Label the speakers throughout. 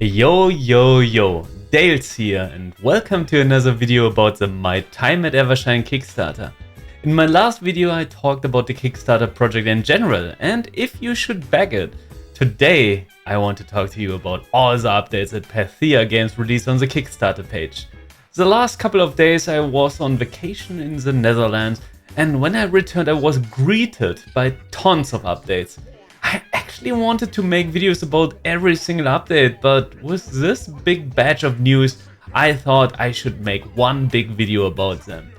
Speaker 1: Yo, Dales here, and welcome to another video about my time at Evershine Kickstarter. In my last video I talked about the Kickstarter project in general, and if you should back it. Today I want to talk to you about all the updates that Videogames released on the Kickstarter page. The last couple of days I was on vacation in the Netherlands, and when I returned I was greeted by tons of updates. I actually wanted to make videos about every single update, but with this big batch of news, I thought I should make one big video about them.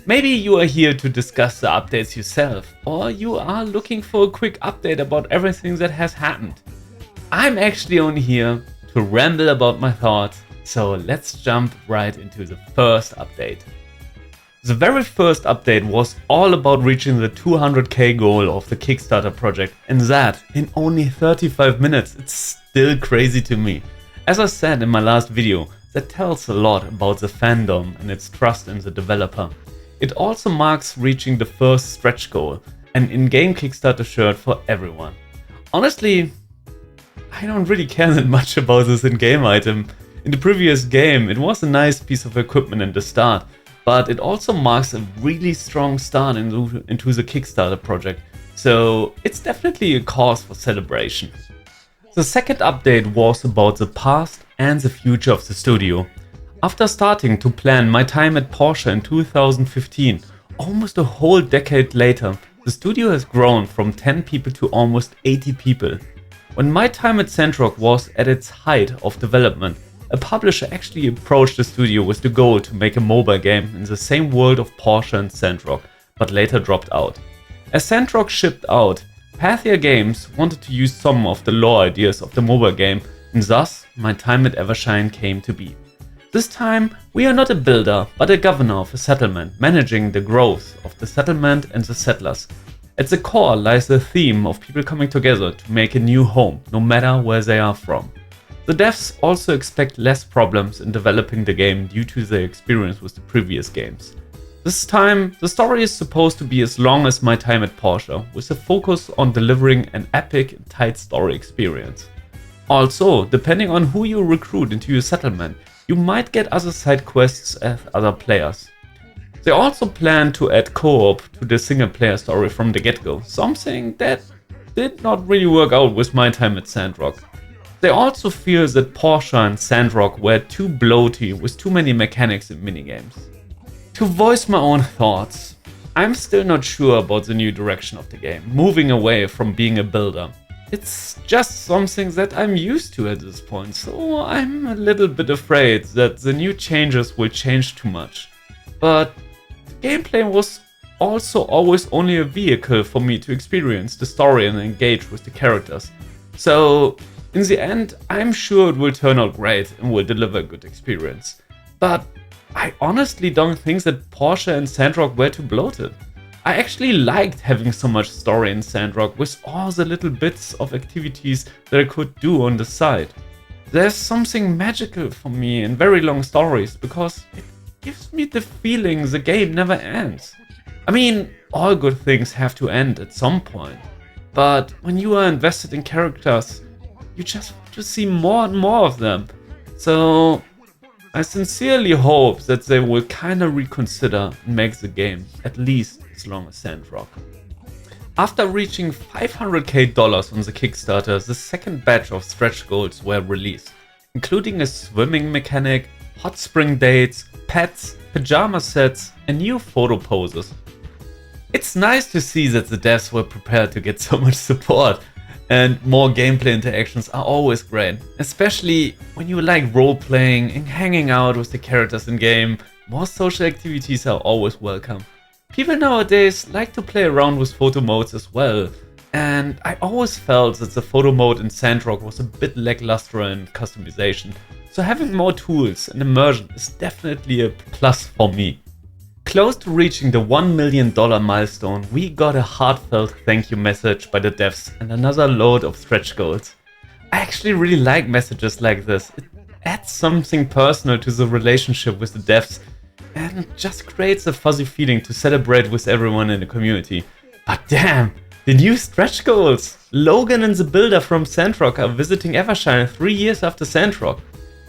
Speaker 1: Maybe you are here to discuss the updates yourself, or you are looking for a quick update about everything that has happened. I'm actually only here to ramble about my thoughts, so let's jump right into the first update. The very first update was all about reaching the 200k goal of the Kickstarter project, and that in only 35 minutes. It's still crazy to me. As I said in my last video, that tells a lot about the fandom and its trust in the developer. It also marks reaching the first stretch goal, an in-game Kickstarter shirt for everyone. Honestly, I don't really care that much about this in-game item. In the previous game, it was a nice piece of equipment in the start, but it also marks a really strong start into the Kickstarter project, so it's definitely a cause for celebration. The second update was about the past and the future of the studio. After starting to plan my time at Portia in 2015, almost a whole decade later, the studio has grown from 10 people to almost 80 people. When my time at Sandrock was at its height of development, a publisher actually approached the studio with the goal to make a mobile game in the same world of Portia and Sandrock, but later dropped out. As Sandrock shipped out, Videogames wanted to use some of the lore ideas of the mobile game, and thus my time at Evershine came to be. This time, we are not a builder, but a governor of a settlement, managing the growth of the settlement and the settlers. At the core lies the theme of people coming together to make a new home, no matter where they are from. The devs also expect less problems in developing the game due to their experience with the previous games. This time, the story is supposed to be as long as my time at Portia, with a focus on delivering an epic and tight story experience. Also, depending on who you recruit into your settlement, you might get other side quests as other players. They also plan to add co-op to the single player story from the get-go, something that did not really work out with my time at Sandrock. They also feel that Portia and Sandrock were too bloaty with too many mechanics and minigames. To voice my own thoughts, I'm still not sure about the new direction of the game, moving away from being a builder. It's just something that I'm used to at this point, so I'm a little bit afraid that the new changes will change too much. But the gameplay was also always only a vehicle for me to experience the story and engage with the characters. So in the end, I'm sure it will turn out great and will deliver a good experience. But I honestly don't think that Portia and Sandrock were too bloated. I actually liked having so much story in Sandrock with all the little bits of activities that I could do on the side. There's something magical for me in very long stories because it gives me the feeling the game never ends. I mean, all good things have to end at some point, but when you are invested in characters, you just want to see more and more of them. So I sincerely hope that they will kinda reconsider and make the game at least as long as Sandrock. After reaching $500k on the Kickstarter, the second batch of stretch goals were released, including a swimming mechanic, hot spring dates, pets, pajama sets, and new photo poses. It's nice to see that the devs were prepared to get so much support. And more gameplay interactions are always great, especially when you like role-playing and hanging out with the characters in-game. More social activities are always welcome. People nowadays like to play around with photo modes as well, and I always felt that the photo mode in Sandrock was a bit lackluster in customization, so having more tools and immersion is definitely a plus for me. Close to reaching the $1 million milestone, we got a heartfelt thank you message by the devs and another load of stretch goals. I actually really like messages like this. It adds something personal to the relationship with the devs and just creates a fuzzy feeling to celebrate with everyone in the community. But damn, The new stretch goals! Logan and the builder from Sandrock are visiting Evershine 3 years after Sandrock.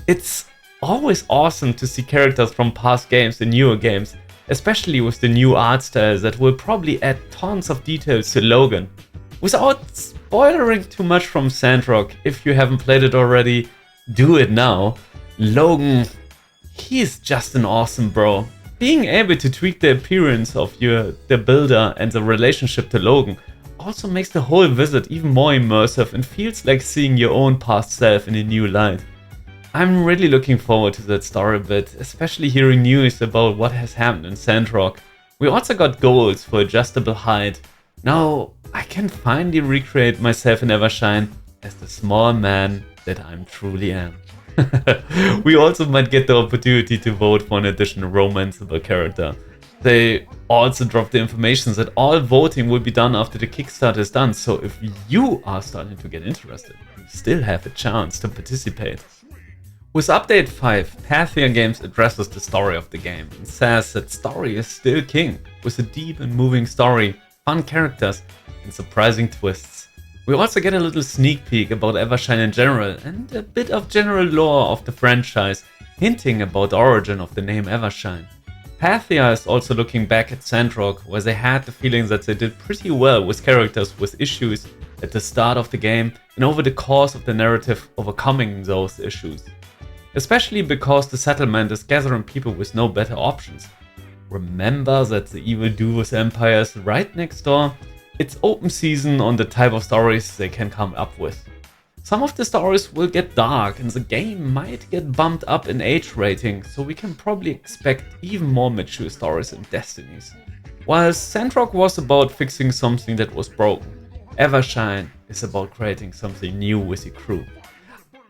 Speaker 1: It's always awesome to see characters from past games in newer games, especially with the new art style that will probably add tons of details to Logan. Without spoilering too much from Sandrock, if you haven't played it already, do it now. Logan, he's just an awesome bro. Being able to tweak the appearance of the builder and the relationship to Logan also makes the whole visit even more immersive and feels like seeing your own past self in a new light. I'm really looking forward to that story bit, especially hearing news about what has happened in Sandrock. We also got goals for adjustable height. Now I can finally recreate myself in Evershine as the small man that I truly am. We also might get the opportunity to vote for an additional romanceable character. They also dropped the information that all voting will be done after the Kickstarter is done, so if you are starting to get interested, you still have a chance to participate. With update 5, Pathia Games addresses the story of the game and says that story is still king, with a deep and moving story, fun characters, and surprising twists. We also get a little sneak peek about Evershine in general and a bit of general lore of the franchise, hinting about the origin of the name Evershine. Pathia is also looking back at Sandrock, where they had the feeling that they did pretty well with characters with issues at the start of the game and over the course of the narrative overcoming those issues. Especially because the settlement is gathering people with no better options. Remember that the evil Duvos empire is right next door? It's open season on the type of stories they can come up with. Some of the stories will get dark and the game might get bumped up in age rating, so we can probably expect even more mature stories and destinies. While Sandrock was about fixing something that was broken, Evershine is about creating something new with your crew.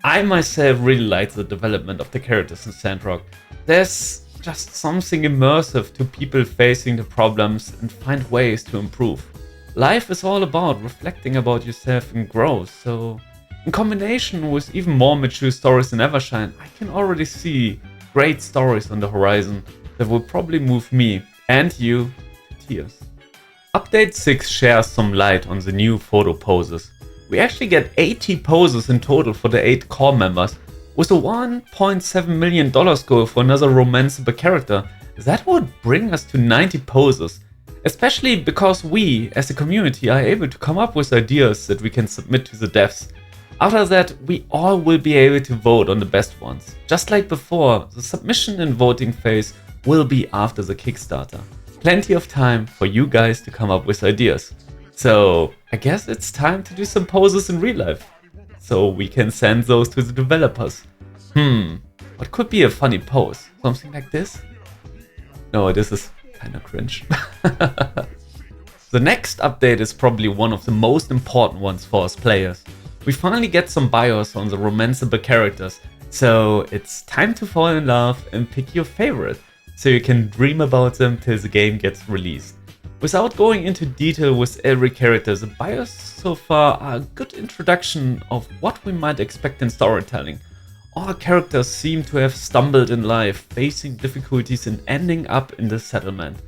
Speaker 1: I myself really like the development of the characters in Sandrock. There's just something immersive to people facing the problems and find ways to improve. Life is all about reflecting about yourself and growth, so in combination with even more mature stories in Evershine, I can already see great stories on the horizon that will probably move me and you to tears. Update 6 shares some light on the new photo poses. We actually get 80 poses in total for the 8 core members, with a $1.7 million goal for another romanceable character. That would bring us to 90 poses, especially because we, as a community, are able to come up with ideas that we can submit to the devs. After that, we all will be able to vote on the best ones. Just like before, the submission and voting phase will be after the Kickstarter. Plenty of time for you guys to come up with ideas. So I guess it's time to do some poses in real life, so we can send those to the developers. What could be a funny pose? Something like this? No, this is kinda cringe. The next update is probably one of the most important ones for us players. We finally get some bios on the romanceable characters, so it's time to fall in love and pick your favorite, so you can dream about them till the game gets released. Without going into detail with every character, the bios so far are a good introduction of what we might expect in storytelling. All characters seem to have stumbled in life, facing difficulties and ending up in the settlement.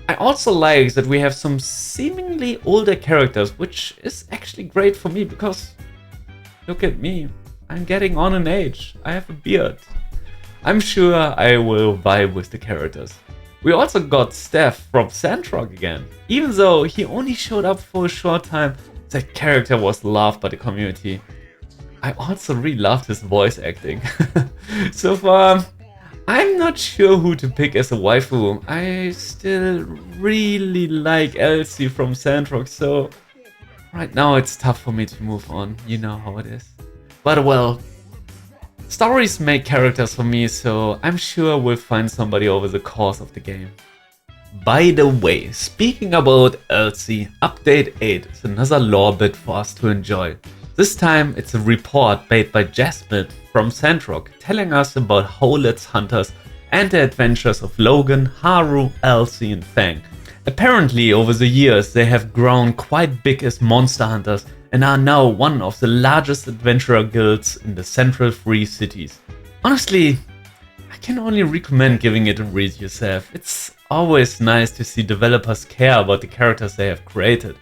Speaker 1: I also like that we have some seemingly older characters, which is actually great for me because look at me, I'm getting on in age, I have a beard. I'm sure I will vibe with the characters. We also got Steph from Sandrock again. Even though he only showed up for a short time, that character was loved by the community. I also really loved his voice acting. So far, I'm not sure who to pick as a waifu. I still really like Elsie from Sandrock, so right now it's tough for me to move on. You know how it is. But well, stories make characters for me, so I'm sure we'll find somebody over the course of the game. By the way, speaking about Elsie, update 8 is another lore bit for us to enjoy. This time it's a report made by Jasmine from Sandrock telling us about Howlett's hunters and the adventures of Logan, Haru, Elsie and Fang. Apparently over the years they have grown quite big as monster hunters and are now one of the largest adventurer guilds in the central free cities. Honestly, I can only recommend giving it a read yourself. It's always nice to see developers care about the characters they have created.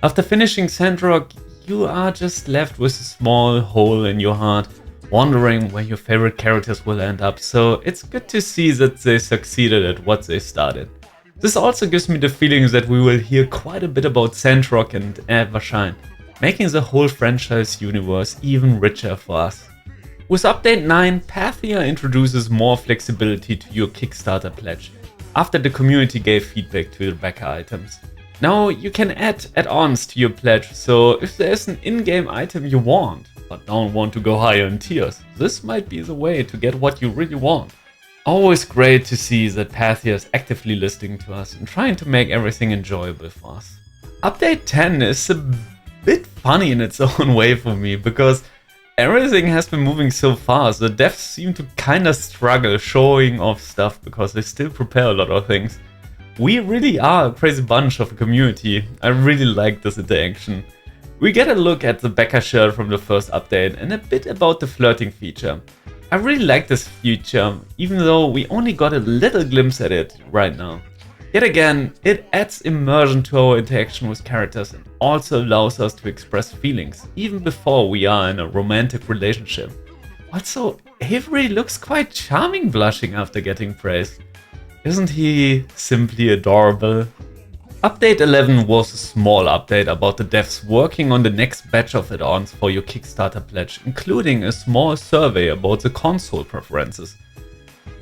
Speaker 1: After finishing Sandrock, you are just left with a small hole in your heart, wondering where your favorite characters will end up, so it's good to see that they succeeded at what they started. This also gives me the feeling that we will hear quite a bit about Sandrock and Evershine, making the whole franchise universe even richer for us. With update 9, Pathia introduces more flexibility to your Kickstarter pledge, after the community gave feedback to the backer items. Now you can add add-ons to your pledge, so if there's an in-game item you want, but don't want to go higher in tiers, this might be the way to get what you really want. Always great to see that Pathia is actively listening to us and trying to make everything enjoyable for us. Update 10 is a bit funny in its own way for me, because everything has been moving so fast. The devs seem to kinda struggle showing off stuff because they still prepare a lot of things. We really are a crazy bunch of a community. I really like this interaction. We get a look at the backer shirt from the first update and a bit about the flirting feature. I really like this feature, even though we only got a little glimpse at it right now. Yet again, it adds immersion to our interaction with characters and also allows us to express feelings, even before we are in a romantic relationship. Also, Avery looks quite charming blushing after getting praised. Isn't he simply adorable? Update 11 was a small update about the devs working on the next batch of add-ons for your Kickstarter pledge, including a small survey about the console preferences.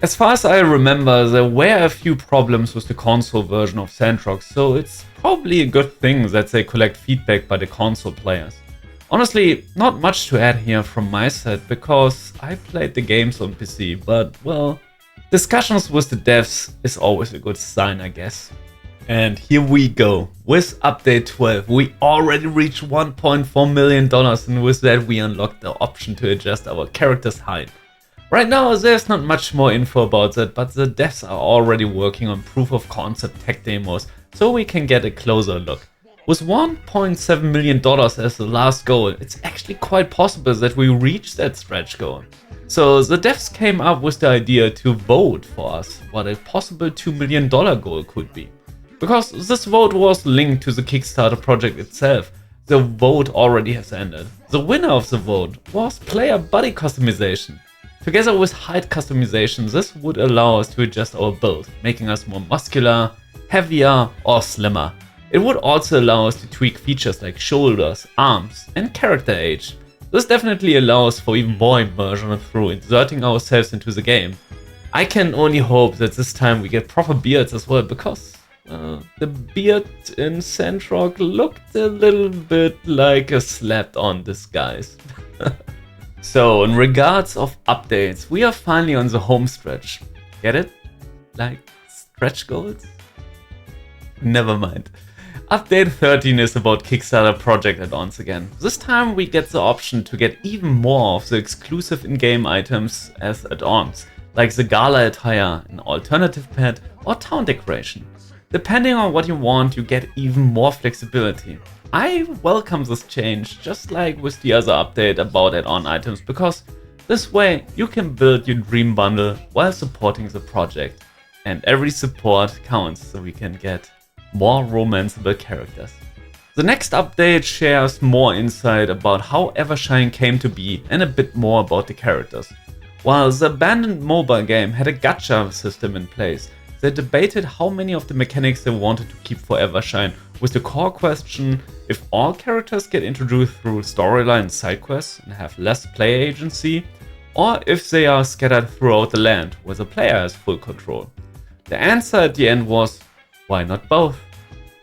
Speaker 1: As far as I remember, there were a few problems with the console version of Sandrock, so it's probably a good thing that they collect feedback by the console players. Honestly, not much to add here from my side, because I played the games on PC, but well, discussions with the devs is always a good sign, I guess. And here we go. With update 12, we already reached $1.4 million, and with that we unlocked the option to adjust our character's height. Right now there's not much more info about that, but the devs are already working on proof of concept tech demos, so we can get a closer look. With $1.7 million as the last goal, it's actually quite possible that we reach that stretch goal. So the devs came up with the idea to vote for us what a possible $2 million goal could be. Because this vote was linked to the Kickstarter project itself, the vote already has ended. The winner of the vote was player body customization. Together with height customization, this would allow us to adjust our build, making us more muscular, heavier or slimmer. It would also allow us to tweak features like shoulders, arms and character age. This definitely allows for even more immersion through inserting ourselves into the game. I can only hope that this time we get proper beards as well, because the beard in Sandrock looked a little bit like a slapped-on disguise. So, in regards of updates, we are finally on the home stretch. Get it? Like stretch goals? Never mind. Update 13 is about Kickstarter project add-ons again. This time we get the option to get even more of the exclusive in-game items as add-ons, like the gala attire, an alternative pet, or town decoration. Depending on what you want, you get even more flexibility. I welcome this change, just like with the other update about add-on items, because this way you can build your dream bundle while supporting the project. And every support counts, so we can get more romanceable characters. The next update shares more insight about how Evershine came to be and a bit more about the characters. While the abandoned mobile game had a gacha system in place, they debated how many of the mechanics they wanted to keep for Evershine, with the core question if all characters get introduced through storyline and side quests and have less player agency, or if they are scattered throughout the land where the player has full control. The answer at the end was, why not both?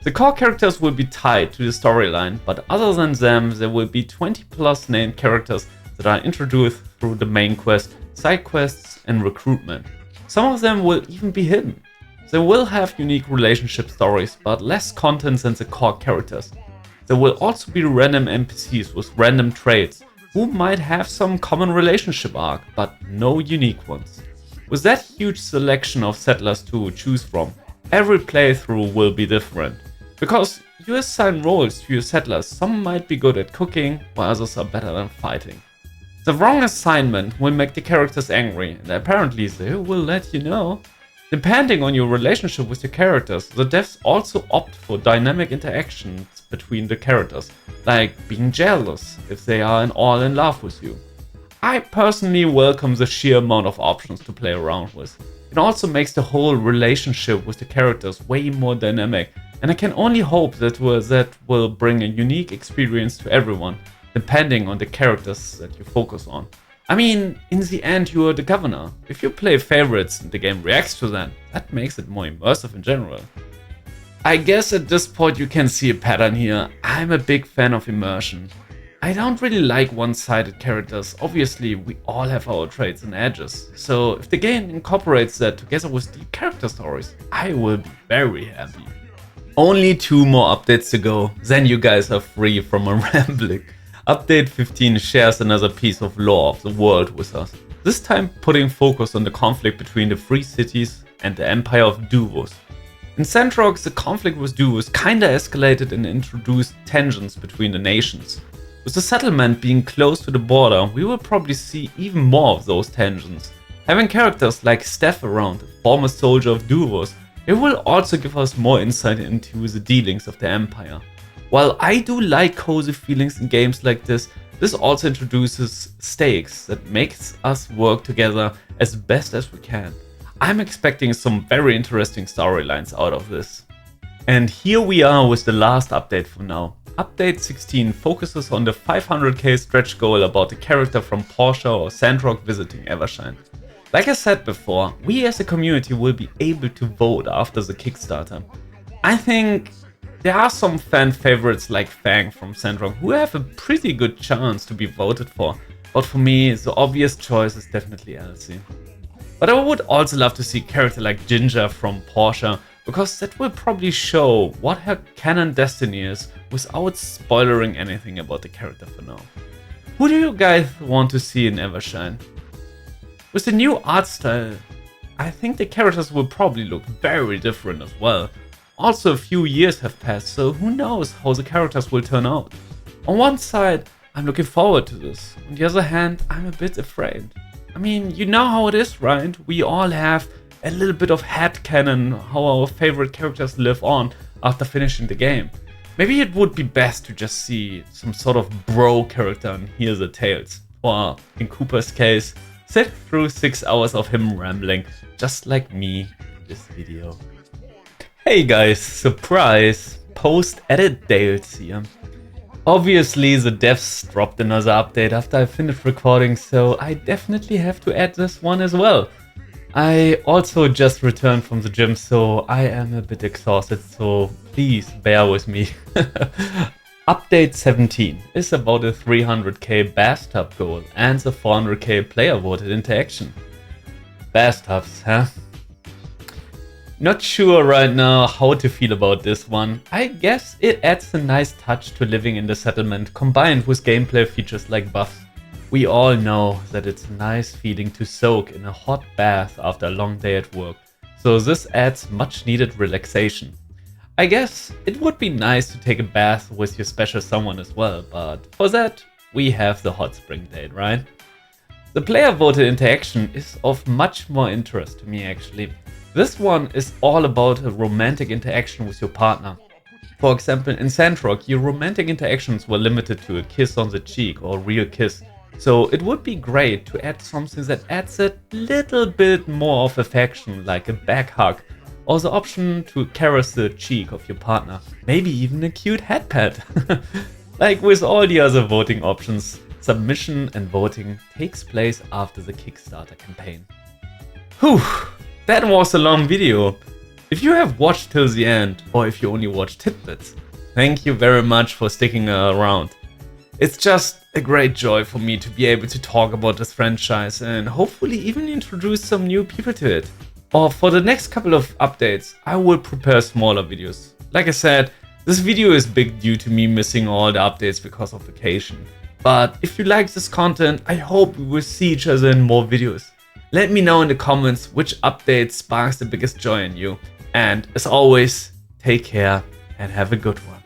Speaker 1: The core characters will be tied to the storyline, but other than them there will be 20 plus named characters that are introduced through the main quest, side quests and recruitment. Some of them will even be hidden. They will have unique relationship stories, but less content than the core characters. There will also be random NPCs with random traits, who might have some common relationship arc, but no unique ones. With that huge selection of settlers to choose from, every playthrough will be different. Because you assign roles to your settlers, some might be good at cooking, while others are better than fighting. The wrong assignment will make the characters angry, and apparently they will let you know. Depending on your relationship with your characters, the devs also opt for dynamic interactions between the characters, like being jealous if they are all in love with you. I personally welcome the sheer amount of options to play around with. It also makes the whole relationship with the characters way more dynamic, and I can only hope that will bring a unique experience to everyone, depending on the characters that you focus on. I mean, in the end, you are the governor. If you play favorites and the game reacts to them, that makes it more immersive in general. I guess at this point you can see a pattern here. I'm a big fan of immersion. I don't really like one-sided characters. Obviously, we all have our traits and edges. So if the game incorporates that together with deep character stories, I will be very happy. Only 2 more updates to go, then you guys are free from my rambling. Update 15 shares another piece of lore of the world with us, this time putting focus on the conflict between the free cities and the empire of Duvos. In Sandrock, the conflict with Duvos kinda escalated and introduced tensions between the nations. With the settlement being close to the border, we will probably see even more of those tensions. Having characters like Steph around, a former soldier of Duvos, it will also give us more insight into the dealings of the empire. While I do like cozy feelings in games like this also introduces stakes that makes us work together as best as we can. I'm expecting some very interesting storylines out of this. And here we are with the last update for now. Update 16 focuses on the 500k stretch goal about the character from Portia or Sandrock visiting Evershine. Like I said before, we as a community will be able to vote after the Kickstarter. I think there are some fan favorites like Fang from Sandrock who have a pretty good chance to be voted for, but for me the obvious choice is definitely Elsie. But I would also love to see a character like Ginger from Portia, because that will probably show what her canon destiny is without spoiling anything about the character for now. Who do you guys want to see in Evershine? With the new art style, I think the characters will probably look very different as well. Also, a few years have passed, so who knows how the characters will turn out. On one side, I'm looking forward to this. On the other hand, I'm a bit afraid. I mean, you know how it is, right? We all have a little bit of headcanon how our favorite characters live on after finishing the game. Maybe it would be best to just see some sort of bro character and hear the tales. Or, in Cooper's case, sit through 6 hours of him rambling, just like me in this video. Hey guys, surprise! Post-edit Dales here. Obviously the devs dropped another update after I finished recording, so I definitely have to add this one as well. I also just returned from the gym, so I am a bit exhausted, so please bear with me. Update 17 is about a 300k bathtub goal and the 400k player voted interaction. Bathtubs, huh? Not sure right now how to feel about this one. I guess it adds a nice touch to living in the settlement combined with gameplay features like buffs. We all know that it's a nice feeling to soak in a hot bath after a long day at work, so this adds much needed relaxation. I guess it would be nice to take a bath with your special someone as well, but for that we have the hot spring date, right? The player voted interaction is of much more interest to me actually. This one is all about a romantic interaction with your partner. For example, in Sandrock, your romantic interactions were limited to a kiss on the cheek or a real kiss. So it would be great to add something that adds a little bit more of affection, like a back hug, or the option to caress the cheek of your partner. Maybe even a cute head pat. Like with all the other voting options, submission and voting takes place after the Kickstarter campaign. Whew! That was a long video. If you have watched till the end, or if you only watched tidbits, thank you very much for sticking around. It's just a great joy for me to be able to talk about this franchise and hopefully even introduce some new people to it. Or for the next couple of updates, I will prepare smaller videos. Like I said, this video is big due to me missing all the updates because of vacation. But if you like this content, I hope we will see each other in more videos. Let me know in the comments which update sparks the biggest joy in you. And as always, take care and have a good one.